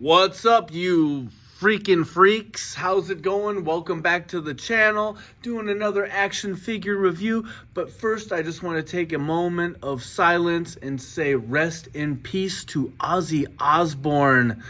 What's up, you freaking freaks? How's it going? Welcome back to the channel. Doing another action figure review. But first, I just want to take a moment of silence and say rest in peace to Ozzy Osbourne,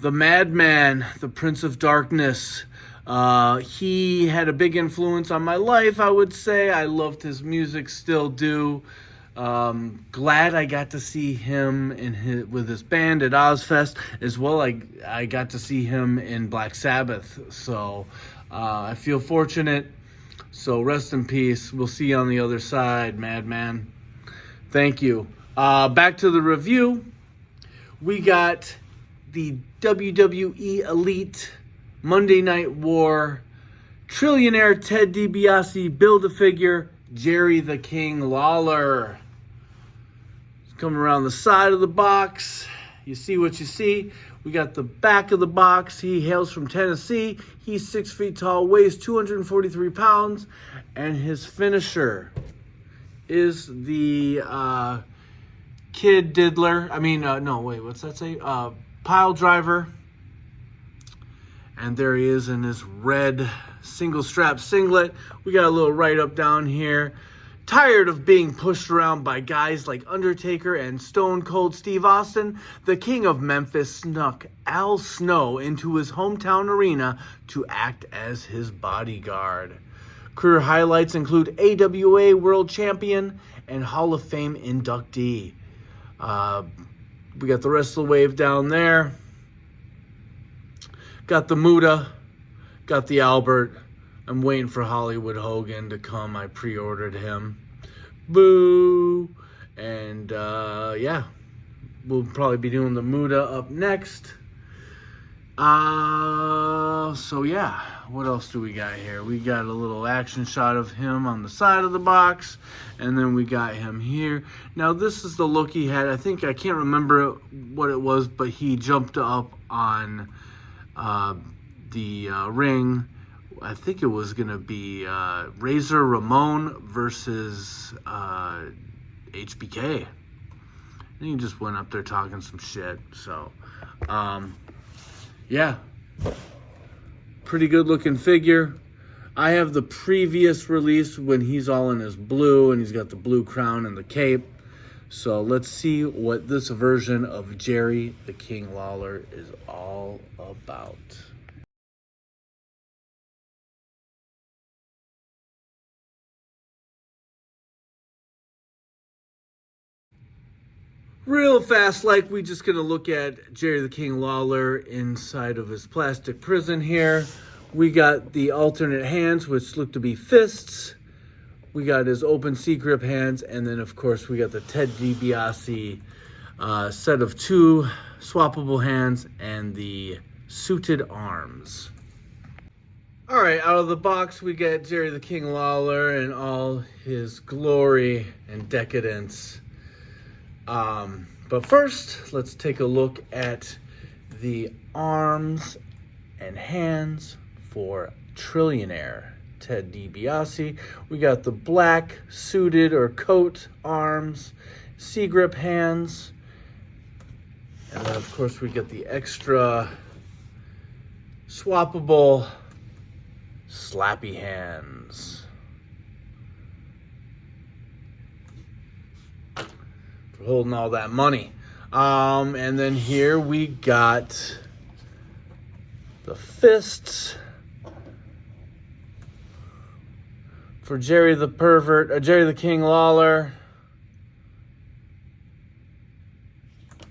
the madman, the Prince of Darkness. He had a big influence on my life, I would say. I loved his music, still do. Glad I got to see him with his band at Ozfest, as well. I got to see him in Black Sabbath, so I feel fortunate. So rest in peace. We'll see you on the other side, madman. Thank you. Back to the review. We got the WWE Elite Monday Night War Trillionaire Ted DiBiase Build-A-Figure Jerry the King Lawler. Coming around the side of the box, you see what you see. We got the back of the box. He hails from Tennessee. He's 6 feet tall, weighs 243 pounds, and his finisher is the Kid Diddler. What's that say? Pile Driver. And there he is in his red single strap singlet. We got a little write-up down here. Tired of being pushed around by guys like Undertaker and Stone Cold Steve Austin, the King of Memphis snuck Al Snow into his hometown arena to act as his bodyguard. Career highlights include AWA World Champion and Hall of Fame inductee. We got the rest of the wave down there. Got the Muda. Got the Albert. I'm waiting for Hollywood Hogan to come. I pre-ordered him. Boo! And, yeah. We'll probably be doing the Muda up next. So, yeah. What else do we got here? We got a little action shot of him on the side of the box. And then we got him here. Now, this is the look he had. I can't remember what it was, but he jumped up on the ring. I think it was going to be Razor Ramon versus HBK. And he just went up there talking some shit. So, yeah. Pretty good looking figure. I have the previous release when he's all in his blue and he's got the blue crown and the cape. So let's see what this version of Jerry the King Lawler is all about. Real fast, we just gonna look at Jerry the King Lawler inside of his plastic prison here. We got the alternate hands, which look to be fists. We got his open C-grip hands, and then of course we got the Ted DiBiase set of 2 swappable hands and the suited arms. All right, out of the box we get Jerry the King Lawler in all his glory and decadence. But first, let's take a look at the arms and hands for Trillionaire Ted DiBiase. We got the black suited or coat arms, C-grip hands, and then of course we get the extra swappable slappy hands. For holding all that money. And then here we got the fists for Jerry the Pervert, Jerry the King Lawler.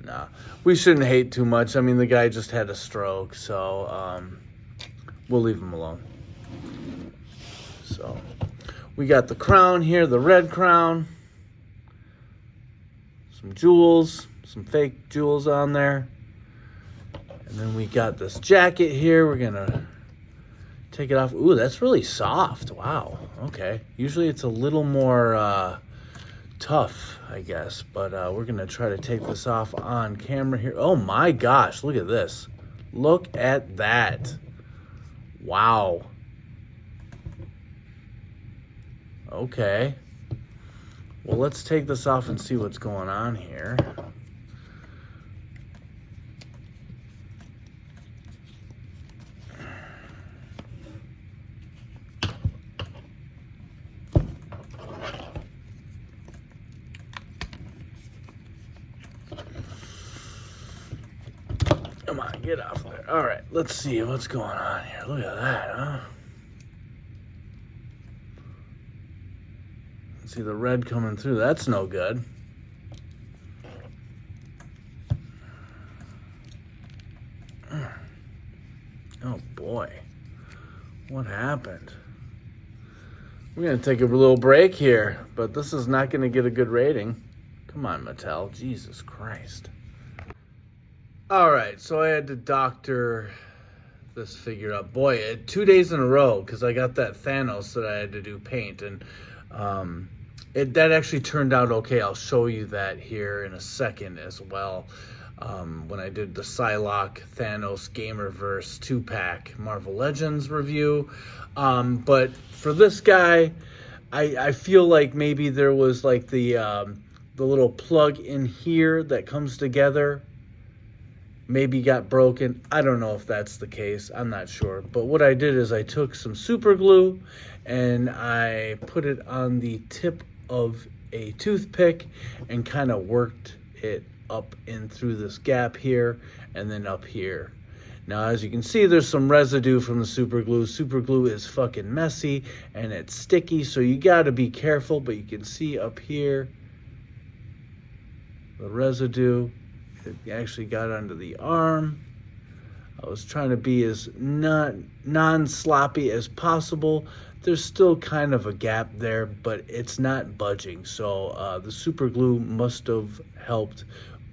Nah, we shouldn't hate too much. I mean, the guy just had a stroke, so we'll leave him alone. So we got the crown here, the red crown. Some jewels, some fake jewels on there. And then we got this jacket here. We're gonna take it off. Ooh, that's really soft. Wow. Okay. Usually it's a little more tough, I guess. But we're gonna try to take this off on camera here. Oh my gosh, look at this. Look at that. Wow. Okay. Well, let's take this off and see what's going on here. Come on, get off there. All right, let's see what's going on here. Look at that, huh? See the red coming through. That's no good. Oh, boy. What happened? We're going to take a little break here, but this is not going to get a good rating. Come on, Mattel. Jesus Christ. All right, so I had to doctor this figure up. Boy, 2 days in a row, because I got that Thanos that I had to do paint, and that actually turned out okay. I'll show you that here in a second as well. When I did the Psylocke Thanos Gamerverse 2-pack Marvel Legends review. But for this guy, I feel like maybe there was like the little plug in here that comes together maybe got broken. I don't know if that's the case. I'm not sure. But what I did is I took some super glue and I put it on the tip of a toothpick and kind of worked it up in through this gap here and then up here. Now, as you can see, there's some residue from the super glue. Super glue is fucking messy and it's sticky, so you got to be careful. But you can see up here the residue. It actually got under the arm. I was trying to be as non-sloppy as possible. There's still kind of a gap there, but it's not budging. So the super glue must have helped.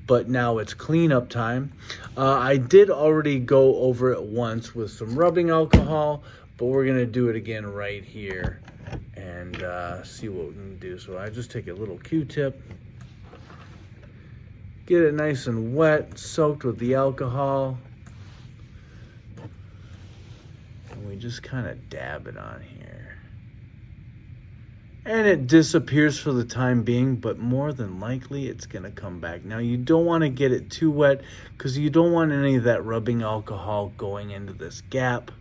But now it's cleanup time. I did already go over it once with some rubbing alcohol, but we're going to do it again right here and see what we can do. So I just take a little Q-tip, get it nice and wet, soaked with the alcohol, and we just kind of dab it on here. And it disappears for the time being, but more than likely it's going to come back. Now, you don't want to get it too wet because you don't want any of that rubbing alcohol going into this gap.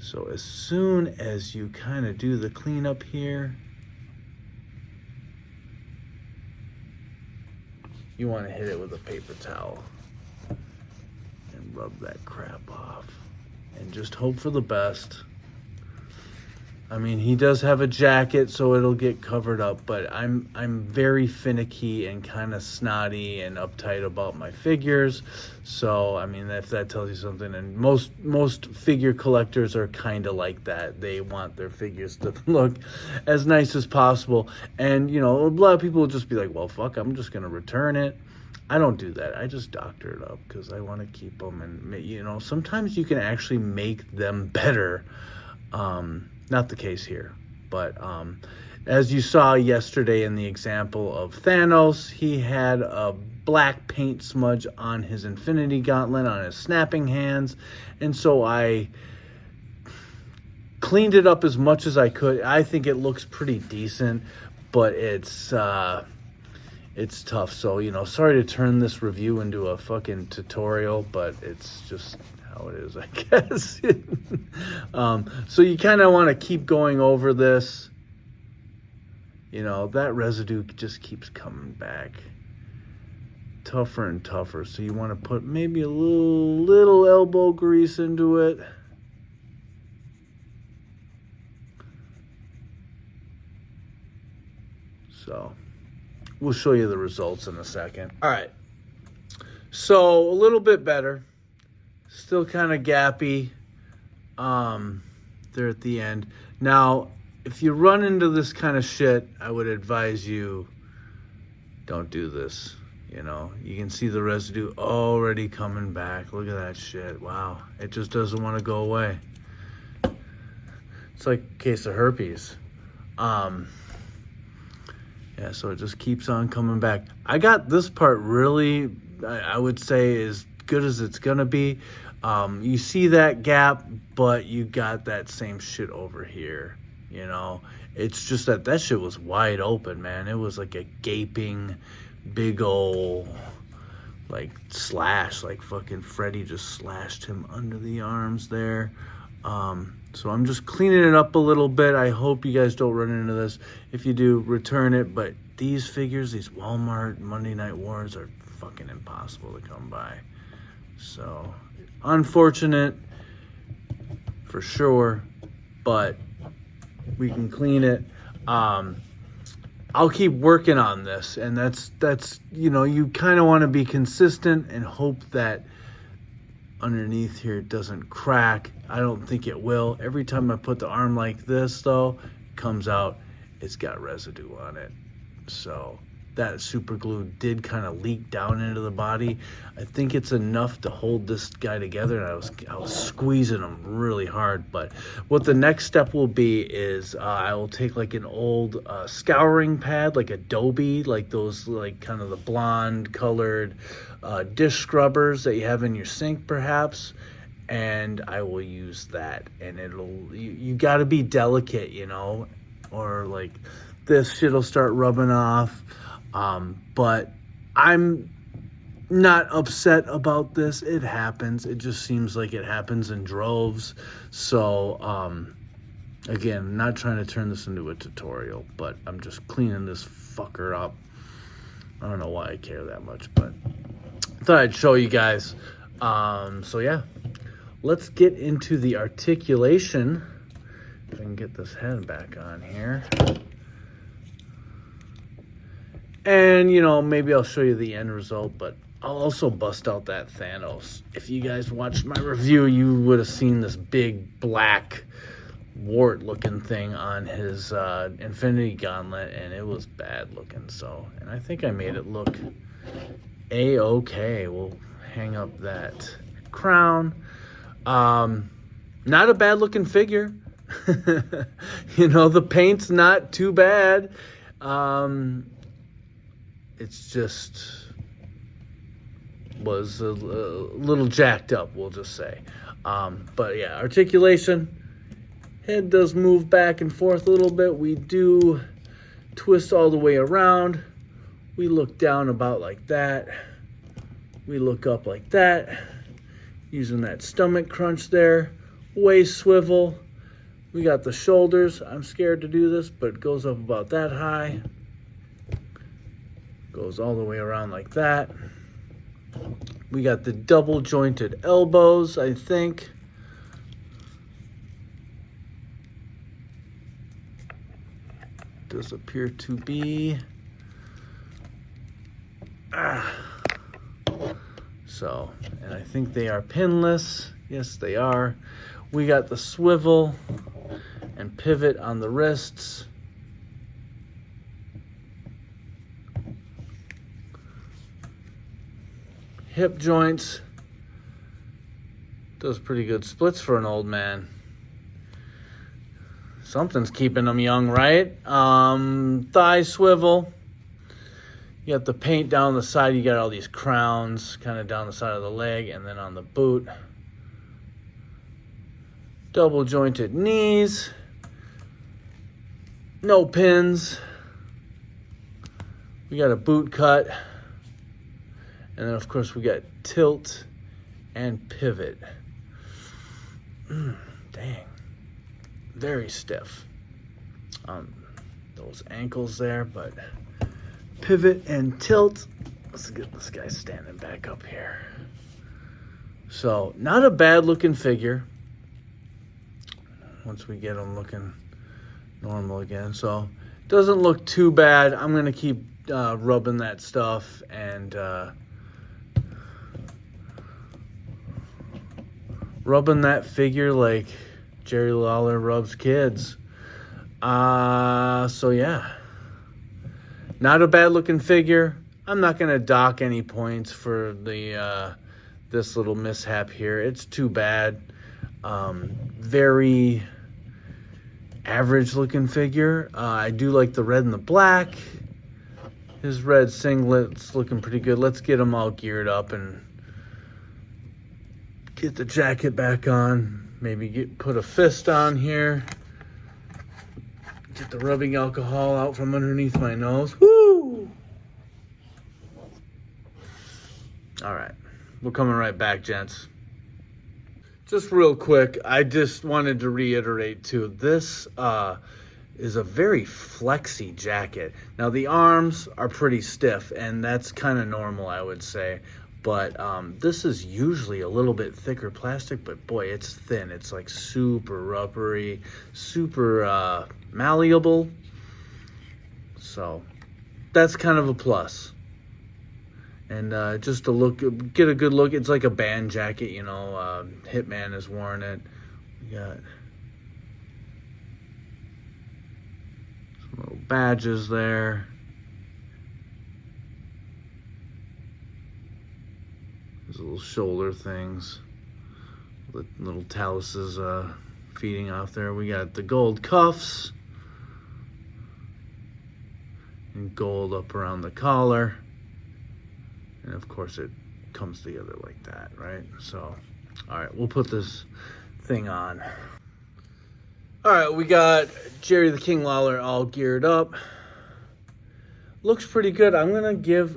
So as soon as you kind of do the cleanup here, you want to hit it with a paper towel and rub that crap off and just hope for the best. I mean, he does have a jacket, so it'll get covered up, but I'm very finicky and kind of snotty and uptight about my figures. So, I mean, if that tells you something, and most figure collectors are kind of like that. They want their figures to look as nice as possible. And, you know, a lot of people will just be like, well, fuck, I'm just going to return it. I don't do that. I just doctor it up because I want to keep them. And, you know, sometimes you can actually make them better. Not the case here, but as you saw yesterday in the example of Thanos, he had a black paint smudge on his Infinity Gauntlet, on his snapping hands, and so I cleaned it up as much as I could. I think it looks pretty decent, but it's tough. So, you know, sorry to turn this review into a fucking tutorial, but it's just how it is, I guess. So you kind of want to keep going over this. You know, that residue just keeps coming back tougher and tougher. So you want to put maybe a little elbow grease into it. So we'll show you the results in a second. All right. So a little bit better. Still kind of gappy there at the end. Now, if you run into this kind of shit, I would advise you don't do this. You know, you can see the residue already coming back. Look at that shit. Wow. It just doesn't want to go away. It's like a case of herpes. Yeah, so it just keeps on coming back. I got this part really, I would say, as good as it's going to be. You see that gap, but you got that same shit over here, you know. It's just that shit was wide open, man. It was like a gaping, big ol' like slash, like fucking Freddy just slashed him under the arms there. So I'm just cleaning it up a little bit. I hope you guys don't run into this. If you do, return it. But these figures, these Walmart Monday Night Wars, are fucking impossible to come by. So, unfortunate for sure, but we can clean it. I'll keep working on this, and that's you know, you kind of want to be consistent and hope that underneath here it doesn't crack. I don't think it will. Every time I put the arm like this, though, it comes out, it's got residue on it. So that super glue did kind of leak down into the body. I think it's enough to hold this guy together, and I was squeezing him really hard. But what the next step will be is I will take like an old scouring pad, like Adobe, like those, like kind of the blonde colored dish scrubbers that you have in your sink perhaps, and I will use that. And you got to be delicate, you know, or like this shit'll start rubbing off. But I'm not upset about this. It happens. It just seems like it happens in droves. So, again, not trying to turn this into a tutorial, but I'm just cleaning this fucker up. I don't know why I care that much, but I thought I'd show you guys. So yeah, let's get into the articulation. If I can get this head back on here. And, you know, maybe I'll show you the end result, but I'll also bust out that Thanos. If you guys watched my review, you would have seen this big black wart-looking thing on his Infinity Gauntlet, and it was bad looking. So, and I think I made it look A-okay. We'll hang up that crown. Not a bad-looking figure. You know, the paint's not too bad. It's just was a little jacked up, we'll just say. But yeah, articulation. Head does move back and forth a little bit. We do twist all the way around. We look down about like that. We look up like that. Using that stomach crunch there. Waist swivel. We got the shoulders. I'm scared to do this, but it goes up about that high. Goes all the way around like that. We got the double jointed elbows, I think. Does appear to be. So, and I think they are pinless. Yes, they are. We got the swivel and pivot on the wrists. Hip joints. Does pretty good splits for an old man. Something's keeping them young, right? Thigh swivel. You got the paint down the side. You got all these crowns kind of down the side of the leg and then on the boot. Double jointed knees. No pins. We got a boot cut. And then, of course, we got tilt and pivot. Dang. Very stiff. Those ankles there, but pivot and tilt. Let's get this guy standing back up here. So, not a bad looking figure. Once we get him looking normal again. So, doesn't look too bad. I'm going to keep rubbing that stuff and rubbing that figure like Jerry Lawler rubs kids. So yeah, not a bad looking figure. I'm not gonna dock any points for the this little mishap here. It's too bad. Very average looking figure. I do like the red and the black. His red singlet's looking pretty good. Let's get him all geared up and get the jacket back on. Maybe put a fist on here. Get the rubbing alcohol out from underneath my nose. Woo! All right. We're coming right back, gents. Just real quick, I just wanted to reiterate too, this is a very flexy jacket. Now the arms are pretty stiff, and that's kind of normal, I would say. But this is usually a little bit thicker plastic, but boy, it's thin. It's like super rubbery, super malleable. So that's kind of a plus. And just to get a good look, it's like a band jacket, you know. Hitman has worn it. We got some little badges there. Those little shoulder things. The little taluses feeding off there. We got the gold cuffs. And gold up around the collar. And of course it comes together like that, right? So, all right, we'll put this thing on. All right, we got Jerry the King Lawler all geared up. Looks pretty good. I'm gonna give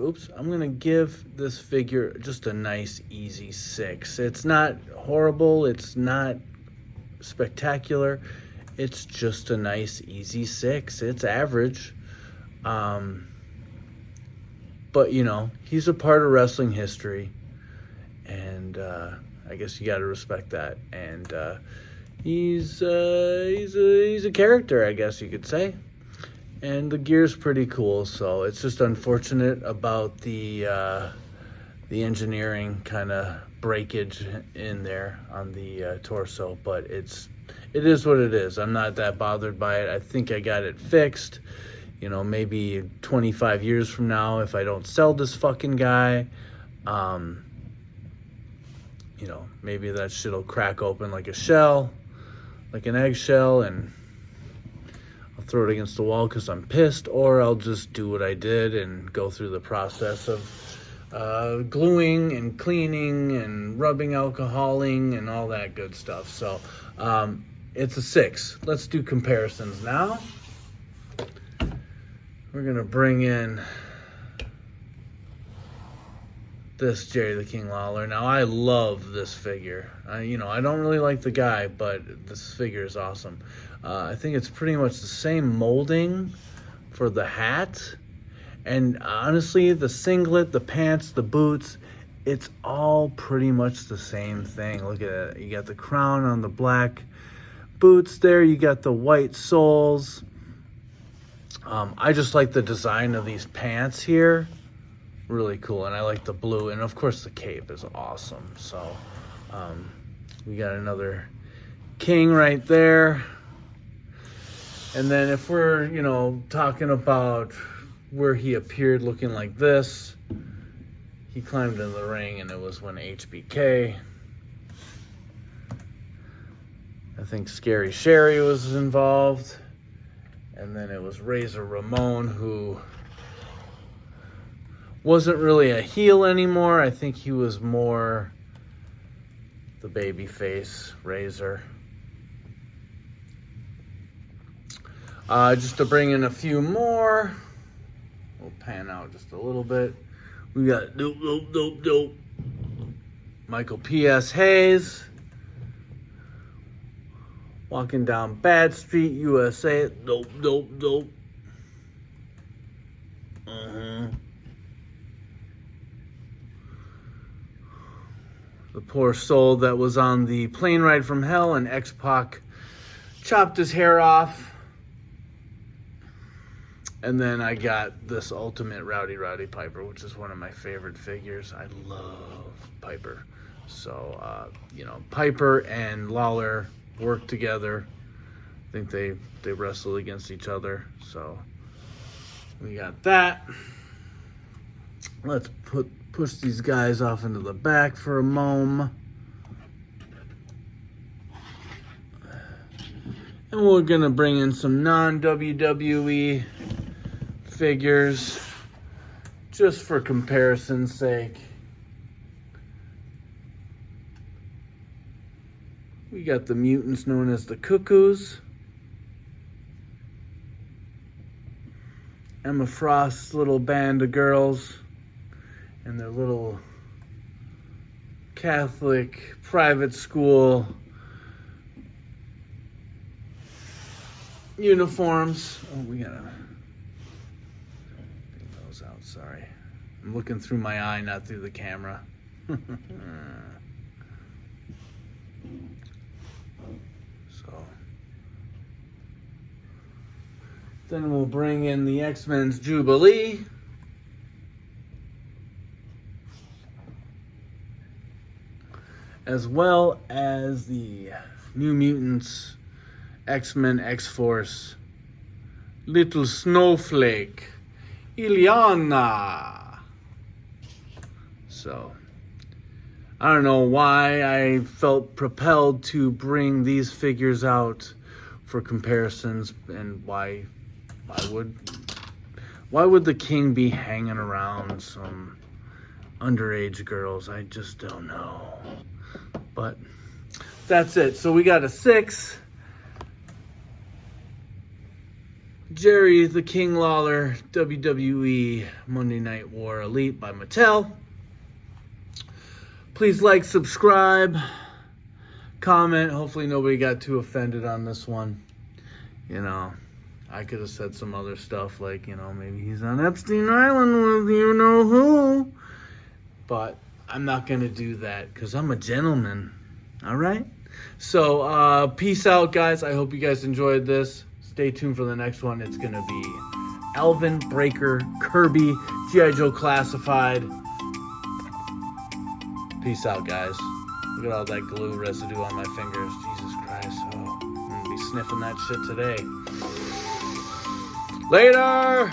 this figure just a nice, easy 6. It's not horrible. It's not spectacular. It's just a nice, easy 6. It's average. But you know, he's a part of wrestling history, and I guess you got to respect that. And he's a character, I guess you could say. And the gear's pretty cool, so it's just unfortunate about the engineering kind of breakage in there on the torso, but it is what it is. I'm not that bothered by it. I think I got it fixed. You know, maybe 25 years from now, if I don't sell this fucking guy, you know, maybe that shit'll crack open like a shell, like an eggshell, and I'll throw it against the wall because I'm pissed, or I'll just do what I did and go through the process of gluing and cleaning and rubbing alcoholing and all that good stuff. So it's a 6. Let's do comparisons now. We're gonna bring in this Jerry the King Lawler. Now I love this figure. I don't really like the guy, but this figure is awesome. I think it's pretty much the same molding for the hat. And honestly, the singlet, the pants, the boots, it's all pretty much the same thing. Look at it. You got the crown on the black boots there. You got the white soles. I just like the design of these pants here. Really cool. And I like the blue. And of course the cape is awesome. So we got another king right there. And then if we're, talking about where he appeared looking like this, he climbed in the ring, and it was when HBK, I think Scary Sherry was involved. And then it was Razor Ramon, who wasn't really a heel anymore. I think he was more the baby face, Razor. Just to bring in a few more, we'll pan out just a little bit. We got dope. Michael P.S. Hayes. Walking down Bad Street, USA. Dope. The poor soul that was on the plane ride from hell, and X-Pac chopped his hair off. And then I got this Ultimate Rowdy Piper, which is one of my favorite figures. I love Piper. So, Piper and Lawler work together. I think they wrestle against each other. So we got that. Let's push these guys off into the back for a moment. And we're gonna bring in some non-WWE figures just for comparison's sake. We got the mutants known as the Cuckoos. Emma Frost's little band of girls and their little Catholic private school uniforms. Oh, we gotta take those out, sorry. I'm looking through my eye, not through the camera. So then we'll bring in the X-Men's Jubilee. As well as the New Mutants, X-Men, X-Force, Little Snowflake, Ileana. So, I don't know why I felt propelled to bring these figures out for comparisons, and why would the king be hanging around some underage girls? I just don't know. But that's it. So we got a 6. Jerry the King Lawler WWE Monday Night War Elite by Mattel. Please like, subscribe, comment. Hopefully nobody got too offended on this one. You know, I could have said some other stuff like, you know, maybe he's on Epstein Island with you know who. But I'm not going to do that because I'm a gentleman. All right? So, peace out, guys. I hope you guys enjoyed this. Stay tuned for the next one. It's going to be Alvin, Breaker, Kirby, G.I. Joe Classified. Peace out, guys. Look at all that glue residue on my fingers. Jesus Christ. Oh, I'm going to be sniffing that shit today. Later!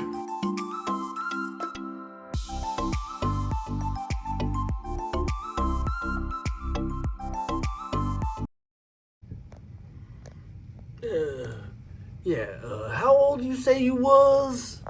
How old you say you was?